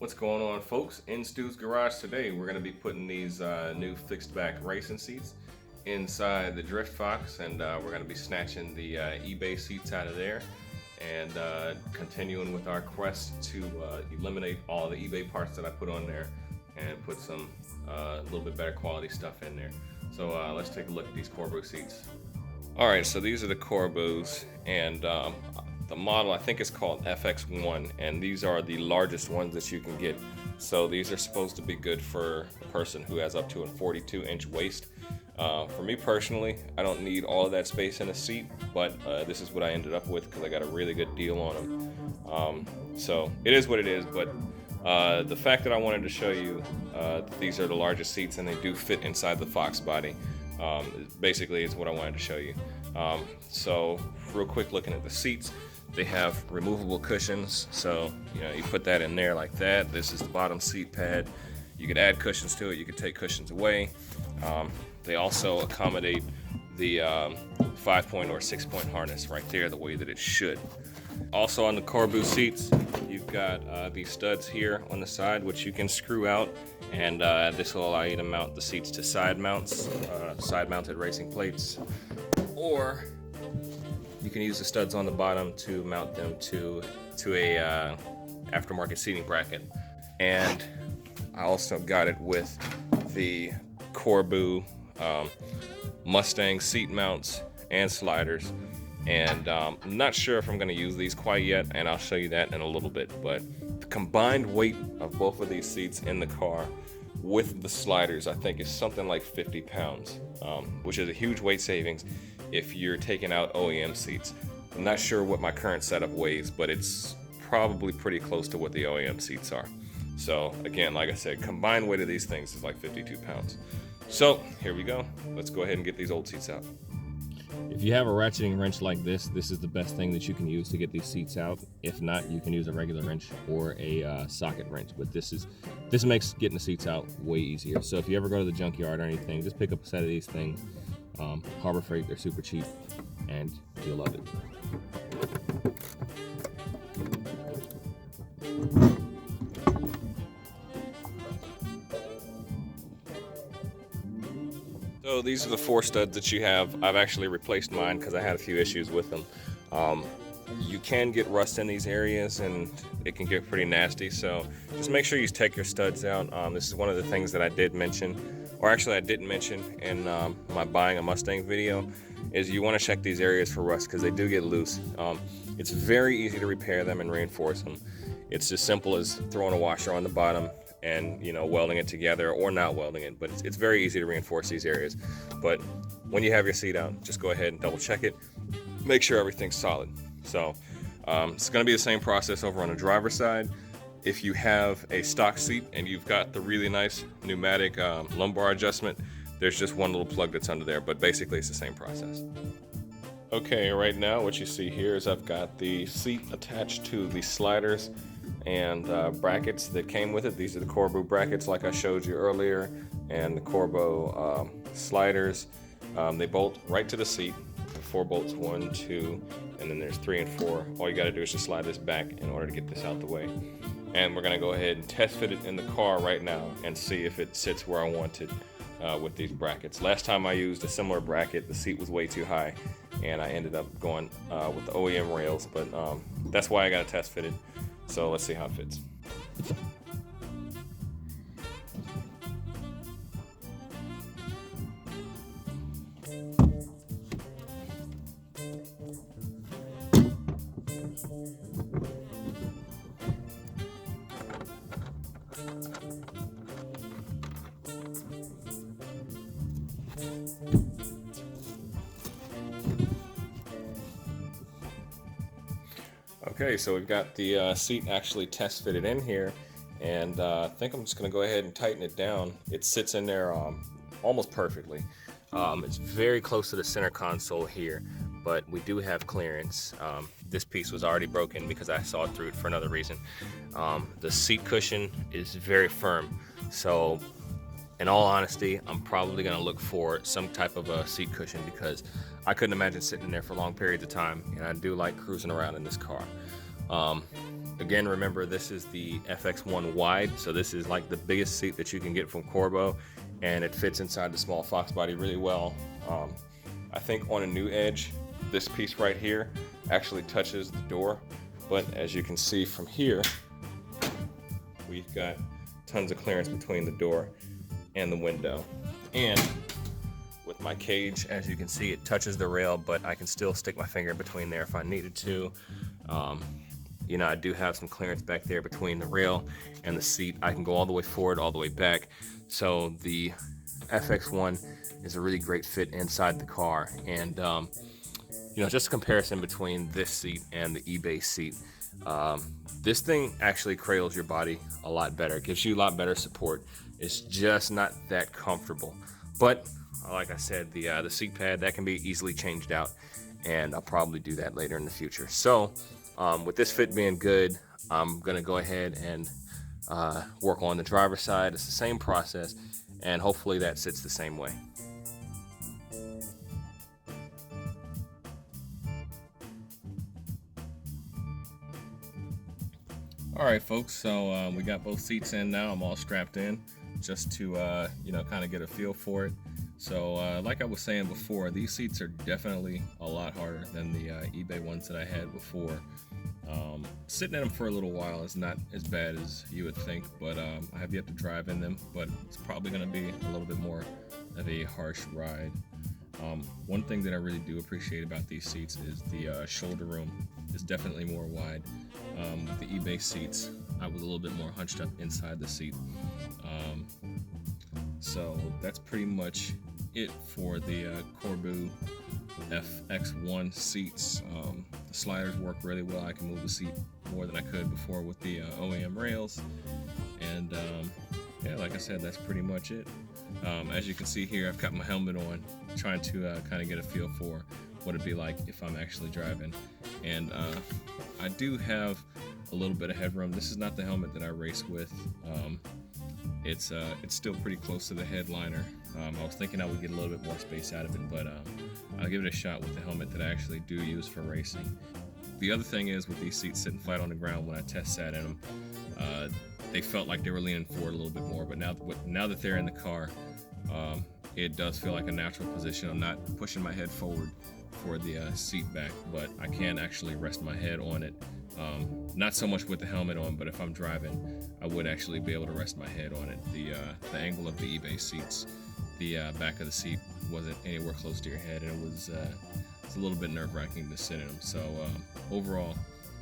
What's going on, folks? In Stu's Garage today, we're going to be putting these new fixed back racing seats inside the Drift Fox, and we're going to be snatching the eBay seats out of there and continuing with our quest to eliminate all the eBay parts that I put on there and put some a little bit better quality stuff in there. So let's take a look at these Corbeau seats. Alright, so these are the Corbeaus, and the model I think is called FX1, and these are the largest ones that you can get. So these are supposed to be good for a person who has up to a 42-inch waist. For me personally, I don't need all of that space in a seat, but this is what I ended up with because I got a really good deal on them. So it is what it is, but the fact that I wanted to show you these are the largest seats and they do fit inside the Foxbody basically is what I wanted to show you. So real quick, looking at the seats, they have removable cushions, so you put that in there like that. This is the bottom seat pad. You could add cushions to it, you could take cushions away. They also accommodate the 5-point or 6-point harness right there the way that it should. Also on the Corbeau seats, you've got these studs here on the side which you can screw out, and this will allow you to mount the seats to side mounts, side-mounted racing plates, or you can use the studs on the bottom to mount them to a aftermarket seating bracket. And I also got it with the Corbeau Mustang seat mounts and sliders. And I'm not sure if I'm going to use these quite yet, and I'll show you that in a little bit. But the combined weight of both of these seats in the car with the sliders, I think, is something like 50 pounds, which is a huge weight savings if you're taking out OEM seats. I'm not sure what my current setup weighs, but it's probably pretty close to what the OEM seats are. So again, like I said, combined weight of these things is like 52 pounds. So here we go. Let's go ahead and get these old seats out. If you have a ratcheting wrench like this is the best thing that you can use to get these seats out. If not, you can use a regular wrench or a socket wrench, but this makes getting the seats out way easier. So if you ever go to the junkyard or anything, just pick up a set of these things. Harbor Freight, they're super cheap, and you'll love it. So these are the 4 studs that you have. I've actually replaced mine because I had a few issues with them. You can get rust in these areas and it can get pretty nasty, so just make sure you take your studs out. This is one of the things that I did mention, or actually I didn't mention in my buying a Mustang video, is you want to check these areas for rust because they do get loose. It's very easy to repair them and reinforce them. It's as simple as throwing a washer on the bottom and welding it together, or not welding it, but it's very easy to reinforce these areas. But when you have your seat out, just go ahead and double check it, make sure everything's solid. So it's going to be the same process over on the driver's side. If you have a stock seat and you've got the really nice pneumatic lumbar adjustment, there's just one little plug that's under there, but basically it's the same process. Okay, right now what you see here is I've got the seat attached to the sliders and brackets that came with it. These are the Corbeau brackets like I showed you earlier, and the Corbeau sliders. They bolt right to the seat. 4 bolts, 1, 2, and then there's 3 and 4. All you got to do is just slide this back in order to get this out the way. And we're going to go ahead and test fit it in the car right now and see if it sits where I want it with these brackets. Last time I used a similar bracket, the seat was way too high, and I ended up going with the OEM rails, but that's why I got to test fit it. So let's see how it fits. Okay, so we've got the seat actually test fitted in here, and I think I'm just going to go ahead and tighten it down. It sits in there almost perfectly. It's very close to the center console here, but we do have clearance. This piece was already broken because I saw through it for another reason. The seat cushion is very firm, so in all honesty, I'm probably going to look for some type of a seat cushion because I couldn't imagine sitting in there for long periods of time, and I do like cruising around in this car. Again, remember this is the FX1 Wide, so this is like the biggest seat that you can get from Corbeau, and it fits inside the small Foxbody really well. I think on a new Edge, this piece right here actually touches the door, but as you can see from here, we've got tons of clearance between the door and the window. And with my cage, as you can see, it touches the rail, but I can still stick my finger in between there if I needed to. You know, I do have some clearance back there between the rail and the seat. I can go all the way forward, all the way back. So the FX1 is a really great fit inside the car. And, you know, just a comparison between this seat and the eBay seat. This thing actually cradles your body a lot better. It gives you a lot better support. It's just not that comfortable. But like I said, the seat pad, that can be easily changed out, and I'll probably do that later in the future. So with this fit being good, I'm gonna go ahead and work on the driver's side. It's the same process, and hopefully that sits the same way. All right, folks, so we got both seats in now. I'm all strapped in just to, you know, kind of get a feel for it. So like I was saying before, these seats are definitely a lot harder than the eBay ones that I had before. Sitting in them for a little while is not as bad as you would think, but I have yet to drive in them, but it's probably going to be a little bit more of a harsh ride. One thing that I really do appreciate about these seats is the shoulder room is definitely more wide. With the eBay seats, I was a little bit more hunched up inside the seat. So that's pretty much it for the Corbeau FX1 seats. The sliders work really well. I can move the seat more than I could before with the OEM rails. And yeah, like I said, that's pretty much it. As you can see here, I've got my helmet on, trying to kind of get a feel for what it'd be like if I'm actually driving. And I do have a little bit of headroom. This is not the helmet that I race with. It's still pretty close to the headliner. I was thinking I would get a little bit more space out of it, but I'll give it a shot with the helmet that I actually do use for racing. The other thing is, with these seats sitting flat on the ground, when I test sat in them, they felt like they were leaning forward a little bit more, but now that they're in the car, it does feel like a natural position. I'm not pushing my head forward for the seat back, but I can actually rest my head on it. Not so much with the helmet on, but if I'm driving, I would actually be able to rest my head on it. The angle of the eBay seats, the back of the seat wasn't anywhere close to your head, and it's a little bit nerve-wracking to sit in them. So overall,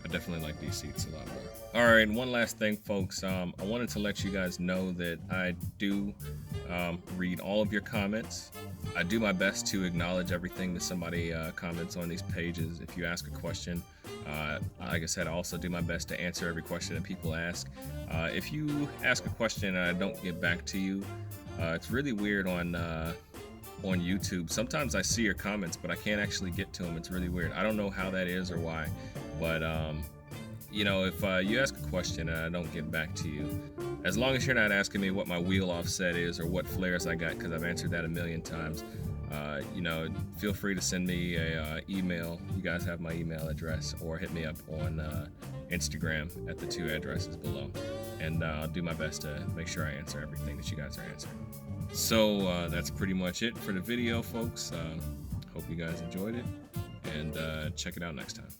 I definitely like these seats a lot more. All right, and one last thing, folks. I wanted to let you guys know that I do read all of your comments. I do my best to acknowledge everything that somebody comments on these pages. If you ask a question, like I said, I also do my best to answer every question that people ask. If you ask a question and I don't get back to you, it's really weird on YouTube. Sometimes I see your comments, but I can't actually get to them. It's really weird. I don't know how that is or why, but you know, if you ask a question and I don't get back to you, as long as you're not asking me what my wheel offset is or what flares I got, because I've answered that a million times, you know, feel free to send me a email. You guys have my email address, or hit me up on Instagram at the 2 addresses below, and I'll do my best to make sure I answer everything that you guys are answering. So that's pretty much it for the video, folks. Hope you guys enjoyed it, and check it out next time.